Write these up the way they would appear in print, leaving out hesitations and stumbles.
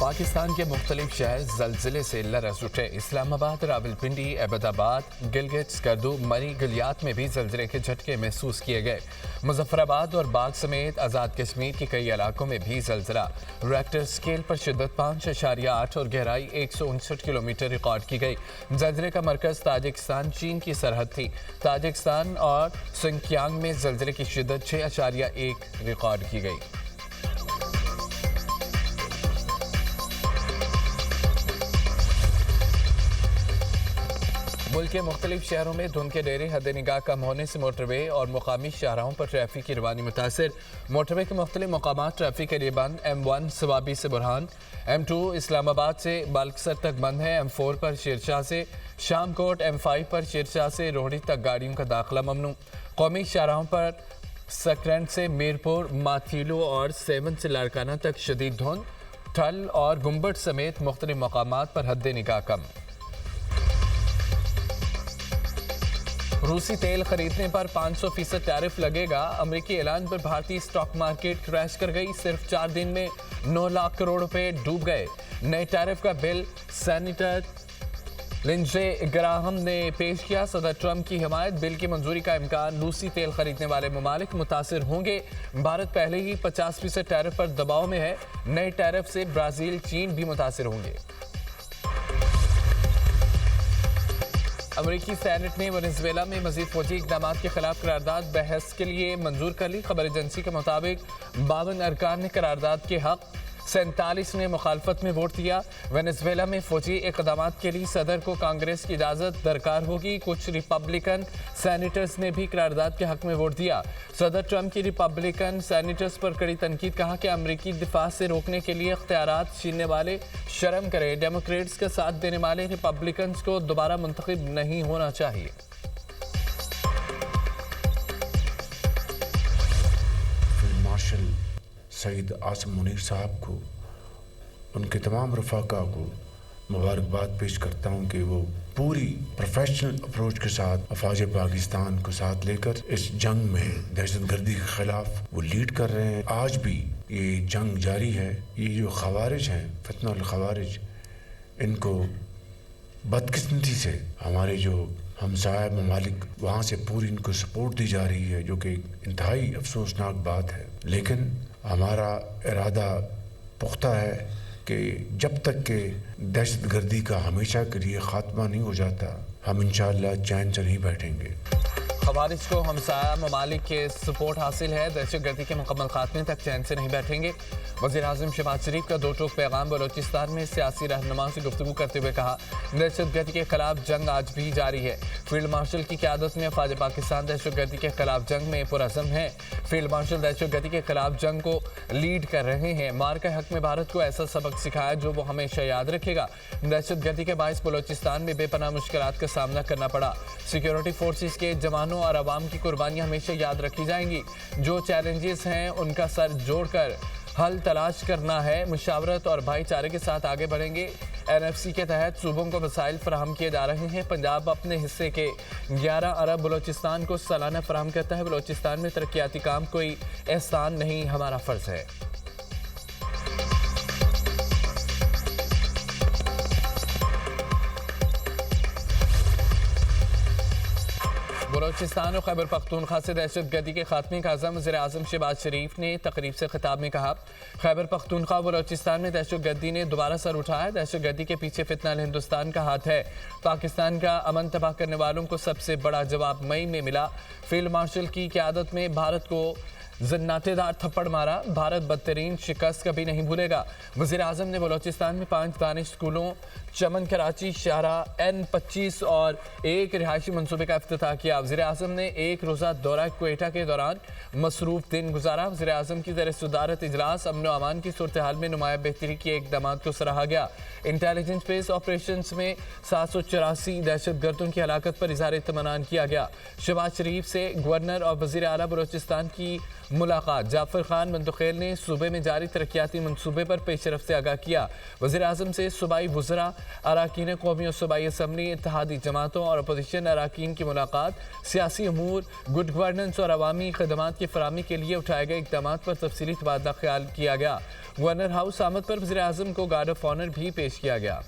पाकिस्तान के मुख्तलिफ शहर जलजिले से लरज़ उठे। इस्लामाबाद, रावलपिंडी, अहमदाबाद, गिलगित, स्कर्दू, मरी, गलियात में भी जलजिले के झटके महसूस किए गए। मुजफ्फराबाद और बाग समेत आज़ाद कश्मीर के कई इलाकों में भी जलजिला रेक्टर स्केल पर शिद्दत 5.8 और गहराई 159 किलोमीटर रिकॉर्ड की गई। जलजिले का मरकज़ ताजिकिस्तान चीन की सरहद थी। ताजिकिस्तान और सिंकियांग में जलजिले की शिद्दत 6.1 रिकॉर्ड की गई। मुल्क के मुख्तलिफ शहरों में धुंध के डेरे हद निगाह कम होने से मोटरवे और मुकामी शाहराहों पर ट्रैफिक की रवानी मुतासर। मोटरवे के मुख्तलिफ मकामात ट्रैफिक के लिए बंद। M1 सवाबी से बुरहान, M2 इस्लामाबाद से बालकसर तक बंद है। M4 पर शेरशाह से शामकोट, M5 पर शेरशाह से रोहड़ी तक गाड़ियों का दाखिला ममनू। कौमी शाहराहों पर सकरंड से मीरपुर, माथीलो और सेवन से लाड़काना तक शदीद धुंध। ठल और गुम्बट समेत मुख्तलिफ मकामात पर हद निगाह कम। रूसी तेल खरीदने पर 500% टैरिफ लगेगा। अमेरिकी ऐलान पर भारतीय स्टॉक मार्केट क्रैश कर गई। सिर्फ 4 दिन में 9 लाख करोड़ रुपए डूब गए। नए टैरिफ का बिल सेनेटर लिंडसे ग्राहम ने पेश किया। सदर ट्रंप की हिमायत। बिल की मंजूरी का इम्कान। रूसी तेल खरीदने वाले ममालिक मुतासिर होंगे। भारत पहले ही 50% टैरिफ पर दबाव में है। नए टैरिफ से ब्राजील, चीन भी मुतासिर होंगे। अमेरिकी सेनेट ने वेनेजुएला में मजीद फौजी इकदाम के खिलाफ करारदाद बहस के लिए मंजूर कर ली। खबर एजेंसी के मुताबिक 52 अरकान ने करारदाद के हक, 47 ने मुखालफत में वोट दिया। वेनेजुएला में फौजी इकदाम के लिए सदर को कांग्रेस की इजाज़त दरकार होगी। कुछ रिपब्लिकन सेनेटर्स ने भी करारदाद के हक में वोट दिया। सदर ट्रंप की रिपब्लिकन सेनेटर्स पर कड़ी तनकीद। कहा कि अमरीकी दिफा से रोकने के लिए इख्तियारात छीनने वाले शर्म करें। डेमोक्रेट्स का साथ देने वाले रिपब्लिकन्स को दोबारा मुंतखब नहीं होना चाहिए। मार्शल सईद आसिम मुनीर साहब को, उनके तमाम रफ़ाका को मुबारकबाद पेश करता हूँ कि वो पूरी प्रोफेशनल अप्रोच के साथ अफवाज पाकिस्तान को साथ लेकर इस जंग में दहशतगर्दी के खिलाफ वो लीड कर रहे हैं। आज भी ये जंग जारी है। ये जो खवारिज हैं, फितनल खवारिज, इनको बदकिस्मती से हमारे जो हमसाया ममालिक वहाँ से पूरी इनको सपोर्ट दी जा रही है, जो कि इंतहाई अफसोसनाक बात है। लेकिन हमारा इरादा पुख्ता है कि जब तक कि दहशतगर्दी का हमेशा के लिए ख़ात्मा नहीं हो जाता, हम इंशाअल्लाह चैन से नहीं बैठेंगे। खवारिज को हमसाया ममालिक के सपोर्ट हासिल है। दहशतगर्दी के मुकम्मल खात्मे तक चैन से नहीं बैठेंगे। वज़ीर आज़म शहबाज शरीफ का दो टोक पैगाम। बलोचिस्तान में सियासी रहनुमा से गुफ्तगू करते हुए कहा, दहशतगर्दी के खिलाफ जंग आज भी जारी है। फील्ड मार्शल की क़यादत में अफ़वाज पाकिस्तान दहशतगर्दी के खिलाफ जंग में पुरअज़म है। फील्ड मार्शल दहशतगर्दी के खिलाफ जंग को लीड कर रहे हैं। मार के हक में भारत को ऐसा सबक सिखाया जो वो हमेशा याद रखेगा। दहशतगर्दी के बायस बलोचिस्तान में बेपनाह मुश्किलात का सामना करना पड़ा। सिक्योरिटी फोर्सेस के जवानों और अवाम की कुर्बानियां हमेशा याद रखी जाएंगी। जो चैलेंजेस हैं उनका सर जोड़कर हल तलाश करना है। मुशावरत और भाईचारे के साथ आगे बढ़ेंगे। NFC के तहत सूबों को वसाइल फराहम किए जा रहे हैं। पंजाब अपने हिस्से के 11 अरब बलोचिस्तान को सालाना फराहम करता है। बलोचिस्तान में तरक्याती काम कोई एहसान नहीं, हमारा फ़र्ज़ है। बलोचिस्तान और खैबर पख्तूनख्वा से दहशतगर्दी के खात्मे का अज़म वज़ीर आज़म शहबाज शरीफ ने तकरीब से खिताब में कहा, खैबर पख्तूनख्वा बलोचिस्तान में दहशतगर्दी ने दोबारा सर उठाया। दहशतगर्दी के पीछे फितनल हिंदुस्तान का हाथ है। पाकिस्तान का अमन तबाह करने वालों को सबसे बड़ा जवाब मई में मिला। फील्ड मार्शल की क़यादत में भारत को जन्नातेदार थप्पड़ मारा। भारत बदतरीन शिकस्त कभी नहीं भूलेगा। वज़ीर आज़म ने बलोचिस्तान में 5 दानिश स्कूलों, चमन, कराची, शाहरा, N25 और एक रिहायशी मनसूबे का इफ्तिताह किया। वज़ीर आज़म ने एक रोज़ा दौरा क्वेटा के दौरान मसरूफ़ दिन गुजारा। वज़ीर आज़म की ज़र सदारत इजलास अमन व अमान की सूरत हाल में नुमाया बेहतरी के इक़दाम को सराहा गया। इंटेलिजेंस बेस्ड ऑपरेशन में 784 दहशतगर्दों की हलाकत पर इज़हार इत्मीनान किया गया। शहबाज शरीफ से गवर्नर और वज़ीर आला बलोचिस्तान की मुलाकात। जाफर खान मंतखेल ने सूबे में जारी तरक्याती मनसूबे पर पेशरफ से आगाह किया। वज़ीर आज़म से सूबाई वज़रा, अरकान कौमी और सूबाई असम्बली, इत्तेहादी जमातों और अपोजिशन अरकान की मुलाकात। सियासी अमूर, गुड गवर्नेंस और अवामी खदमात की फराहमी के लिए उठाए गए इक़दाम पर तफसीली तबादला ख्याल किया गया। गवर्नर हाउस आमद पर वज़ीर आज़म को गार्ड ऑफ ऑनर भी पेश किया गया।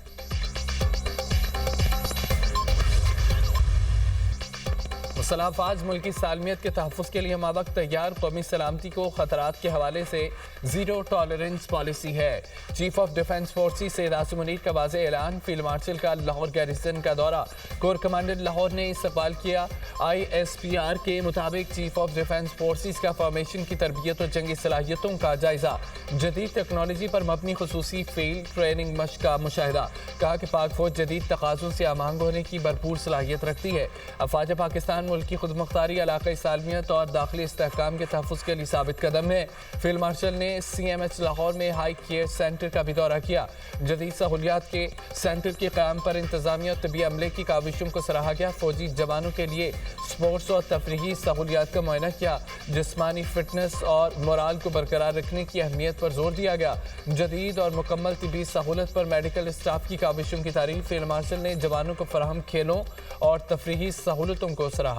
मुसलफ़ाज मुल्की सालमियत के तहफ़्फ़ुज़ के लिए मावक़्त तैयार, कौमी सलामती को ख़तरात के हवाले से ज़ीरो टॉलरेंस पॉलिसी है। Chief of defence forces Syed Asim Munir का वाज़ेह ऐलान। फील्ड मार्शल का लाहौर गैरिसन का दौरा, कोर कमांडर लाहौर ने इस्तक़बाल किया। ISPR के मुताबिक चीफ ऑफ डिफेंस फोर्सेस का फॉर्मेशन की तरबियत और जंगी सलाहियतों का जायज़ा। जदीद टेक्नोलॉजी पर मबनी ख़ुसूसी फील्ड ट्रेनिंग मश्क का मुशाहिदा। कहा कि पाक फ़ौज जदीद तकाज़ों से आमांग होने की भरपूर सलाहियत रखती है। अफवाज पाकिस्तान मुल्क की खुदमुख्तारी, इलाक़ाई सालमियत और दाखिली इस्तेहकाम के तहफ़्फ़ुज़ के लिए साबित कदम है। फील्ड मार्शल ने CMH लाहौर में हाई केयर सेंटर का भी दौरा किया। जदीद सहूलियात के सेंटर के क़याम पर इंतज़ामिया और तबी अमले की काविशों को सराहा गया। फ़ौजी जवानों के लिए स्पोर्ट्स और तफरीही सहूलियात का मुआयना किया। जिस्मानी फिटनेस और मोराल को बरकरार रखने की अहमियत पर जोर दिया गया। जदीद और मुकम्मल तबी सहूलत पर मेडिकल स्टाफ की काविशों की तारीफ। फील्ड मार्शल ने जवानों को फराहम खेलों और तफरीही सहूलतों को सराहा।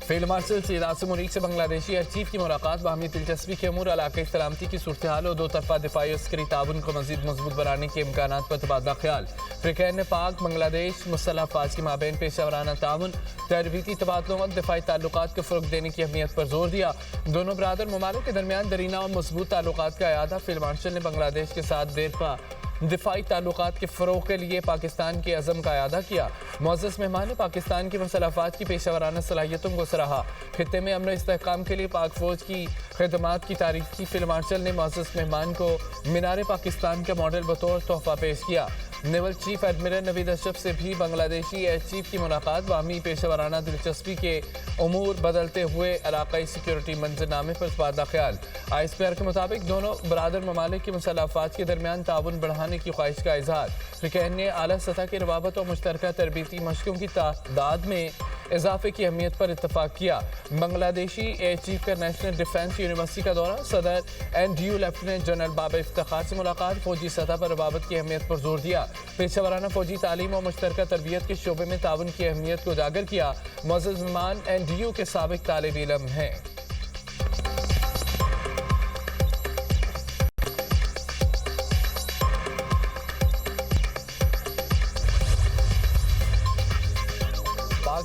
फील्ड मार्शल सैयद आसिम मुनीर से बांग्लादेशी एयर चीफ की मुलाकात। बाहमी दिलचस्पी के अमूर, इलाक़ाई सलामती की सूरत हाल और दो तरफा दिफाई अस्करी ताउन को मज़ीद मजबूत बनाने के इम्कानात पर तबादला ख्याल। फ़िक्र ने पाक बांग्लादेश मुसल्लह अफ़वाज के माबैन पेशा वराना ताउन, तरबीती तबादलों और दिफाई ताल्लुकात को फ़रोग़ देने की अहमियत पर जोर दिया। दोनों बरादर ममालिक के दरमियान दरीना और मजबूत ताल्लुकात का अयादा। फील्ड मार्शल ने बांग्लादेश के साथ देरपा दिफाई ताल्लुकात के फ़रोग़ के लिए पाकिस्तान के अज़म का अयादा किया। मुअज़्ज़ज़ मेहमान ने पाकिस्तान की मुसल्लह अफ़वाज की पेशा वराना सलाहियतों को सराहा। खित्ते में अमन इस्तेहकाम के लिए पाक फ़ौज की खदमात की तारीफ़ की। फील्ड मार्शल ने मुअज़्ज़ज़ मेहमान को मीनार पाकिस्तान का मॉडल बतौर तोहफ़ा पेश किया। Naval chief admiral Naveed Ashraf से भी बांग्लादेशी एयर चीफ की मुलाकात। बाहमी पेशा वराना दिलचस्पी के अमूर, बदलते हुए इलाक़ाई सिक्योरिटी मंजरनामे पर तबादला ख्याल। ISPR के मुताबिक दोनों बरादर ममालिक की मुसल्लह अफ़वाज के दरमियान ताउन बढ़ाने की ख्वाहिश का इजहार। फ़िक्र ने आला सतह की रवाबत और मुश्तरका तरबीती मशकों की तादाद में इजाफे की अहमियत पर इत्तफाक किया। बांग्लादेशी एयर चीफ का नेशनल डिफेंस यूनिवर्सिटी का दौरा। सदर NDU लेफ्टिनेंट जनरल बाब इफ्तिखार से मुलाकात। फौजी सतह पर रवाबत की अहमियत पर जोर दिया। पेशा वराना फौजी तालीम और मुश्तरका तरबियत के शोबे में ताउन की अहमियत को उजागर किया। मुअज़्ज़ज़ मेहमान NDU के साबिक तालिब इल्म हैं।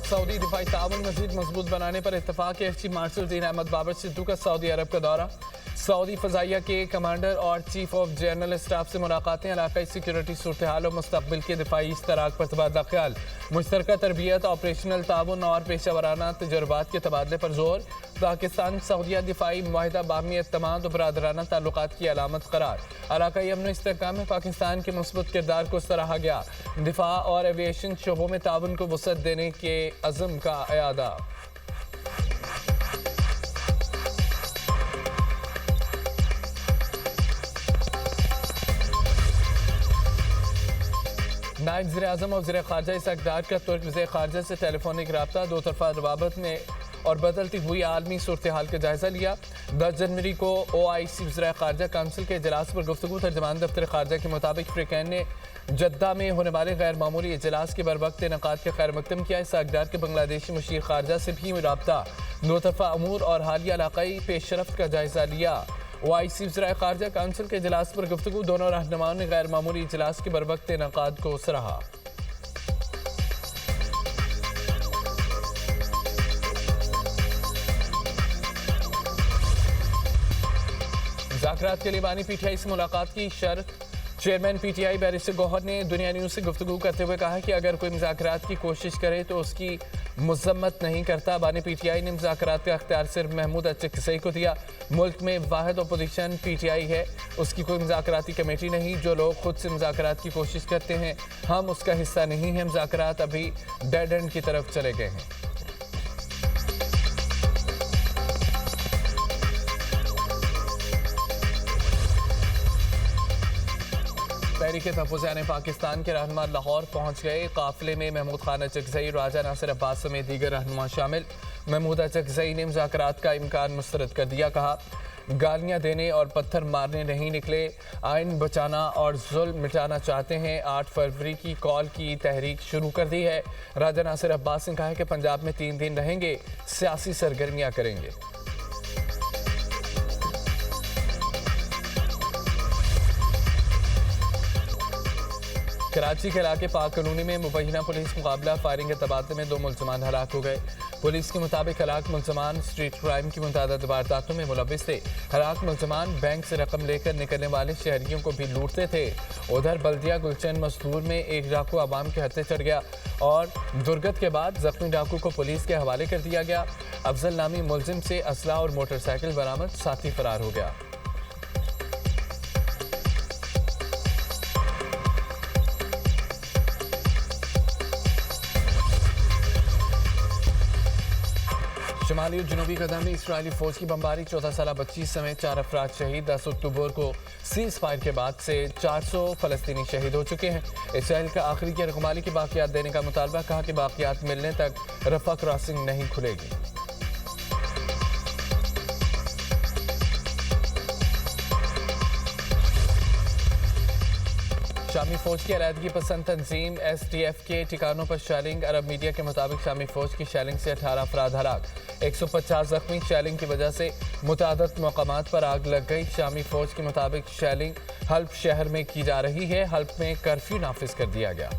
सऊदी दिफाई ताउन मज़ीद मजबूत बनाने पर इत्तफाक। एयर चीफ मार्शल ज़ीन अहमद बाबर सिद्दू का सऊदी अरब का दौरा। सऊदी फ़ज़ाइया के कमांडर और चीफ ऑफ जनरल स्टाफ से मुलाकातें। इलाक़ाई सिक्योरिटी सूरत हाल और मुस्तक़बिल के दिफाई इश्तराक पर तबादला ख्याल। मुश्तरका तरबियत, ऑपरेशनल ताउन और पेशा वराना तजुर्बात के तबादले पर जोर। पाकिस्तान सऊदीया दिफाई मुआहिदा बाहमी एतमाद और बरादराना ताल्लुकात की अलामत करार। इलाक़ाई अमन इस्तेहकाम में पाकिस्तान के मुस्बत किरदार को सराहा गया। दिफा और एविएशन शोबों में ताउन को वसअत देने के अज़म का अयादा। नायब वज़ीर-ए-आज़म और वज़ीर-ए-ख़ारजा इसहाक़ डार का तुर्क वज़ीर-ए-ख़ारजा से टेलीफोनिक रब्ता। दो तरफ़ा रवाबत में और बदलती हुई आलमी सूरत हाल का जायज़ा लिया। 10 जनवरी को OIC वज़ीर-ए-ख़ारजा काउंसिल के इजलास पर गुफ्तगू। तर्जमान दफ्तर ख़ारजा के मुताबिक फ़िक्र ने जद्दा में होने वाले गैर मामूली इजलास के बरवक्त इनेकाद का खैर मकदम किया। इसहाक़ डार के बांग्लादेशी मुशीर ख़ारजा से भी रब्ता। दो तरफ़ा अमूर और हालिया इलाक़ाई पेशरफ्त का जायज़ा लिया। OIC वज़ीर-ए-ख़ारजा काउंसिल के इजलास पर गुफ्तगू। दोनों रहनुमाओं ने गैर मामूली इजलास के बरवक्त इनेकाद को सराहा। मुज़ाकरात के लिए बानी PTI से मुलाकात की शर्त। चेयरमैन PTI बैरिस्टर गौहर ने दुनिया न्यूज़ से गुफ्तगू करते हुए कहा कि अगर कोई मुज़ाकरात की कोशिश करे तो उसकी मज़म्मत नहीं करता। बानी PTI ने मुज़ाकरात का अख्तियार सिर्फ महमूद अचकज़ई को दिया। मुल्क में वाहिद अपोजिशन PTI है, उसकी कोई मुज़ाकराती कमेटी नहीं। जो लोग खुद से मुज़ाकरात की कोशिश करते हैं, हम उसका हिस्सा नहीं हैं। मुज़ाकरात अभी डेड एंड की तरफ चले गए हैं। तहरीक तहफ़्फ़ुज़ पाकिस्तान के रहनुमा लाहौर पहुंच गए। काफिले में महमूद खान अचकज़ई, राजा नासिर अब्बास समेत दीगर रहनुमा शामिल। महमूद अचकज़ई ने मुज़ाकरात का इम्कान मुस्तरद कर दिया। कहा, गालियां देने और पत्थर मारने नहीं निकले, आइन बचाना और जुल्म मिटाना चाहते हैं। 8 फरवरी की कॉल की तहरीक शुरू कर दी है। राजा नासिर अब्बास ने कहा है कि पंजाब में 3 दिन रहेंगे, सियासी सरगर्मियां करेंगे। कराची के इलाके पाक कॉलोनी में मुबैना पुलिस मुकाबला, फायरिंग के तबादले में 2 मुलजमान हलाक हो गए। पुलिस के मुताबिक हलाक मुलजमान स्ट्रीट क्राइम की मुतअद्दिद वारदातों में मुलव्विस थे। हलाक मुलजमान बैंक से रकम लेकर निकलने वाले शहरियों को भी लूटते थे। उधर बल्दिया गुलचन मजदूर में एक डाकू आवाम के हत्थे चढ़ गया और दुर्गत के बाद जख्मी डाकू को पुलिस के हवाले कर दिया गया। अफजल नामी मुलजिम से असला और मोटरसाइकिल बरामद, साथी फरार हो गया। शुमाली और जनूबी गजा में इसराइली फौज की बमबारी, 14 साल बच्ची समेत 4 अफराद शहीद। 10 अक्टूबर को सीज फायर के बाद से 400 फलस्तीनी शहीद हो चुके हैं। इसराइल का आखिरी की रकमाली की बाकियात देने का मुतालबा, कहा कि बाकियात मिलने तक रफा क्रॉसिंग नहीं खुलेगी। शामी फौज की अलहदगी पसंद तंजीम SDF के ठिकानों पर शेलिंग। अरब मीडिया के मुताबिक शामी फौज की शेलिंग से 18 अफराद हलाक, 150 जख्मी। शेलिंग की वजह से मुतादद मकामात पर आग लग गई। शामी फौज के मुताबिक शेलिंग हल्ब शहर में की जा रही है। हल्ब में कर्फ्यू नाफिज कर दिया गया।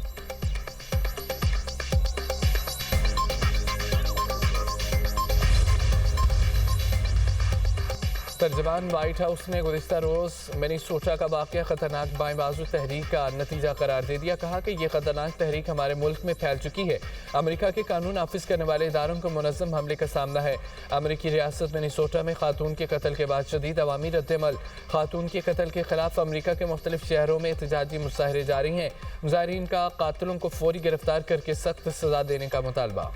तर्जमान व्हाइट हाउस ने गुज़िश्ता रोज़ मिनेसोटा का वाक़या खतरनाक बाएं बाजू तहरीक का नतीजा करार दे दिया। कहा कि यह खतरनाक तहरीक हमारे मुल्क में फैल चुकी है। अमेरिका के कानून नाफिज करने वाले इदारों को मुनज़्ज़म हमले का सामना है। अमेरिकी रियासत मिनेसोटा में खातून के कत्ल के बाद शदीद अवामी रद्द-ए-अमल। खातून के कत्ल के खिलाफ अमेरिका के मुख्तलिफ शहरों में एहतजाजी मुजाहरे जारी हैं। मुजाहिरीन का कातिलों को फौरी गिरफ्तार करके सख्त सजा देने का मुतालबा।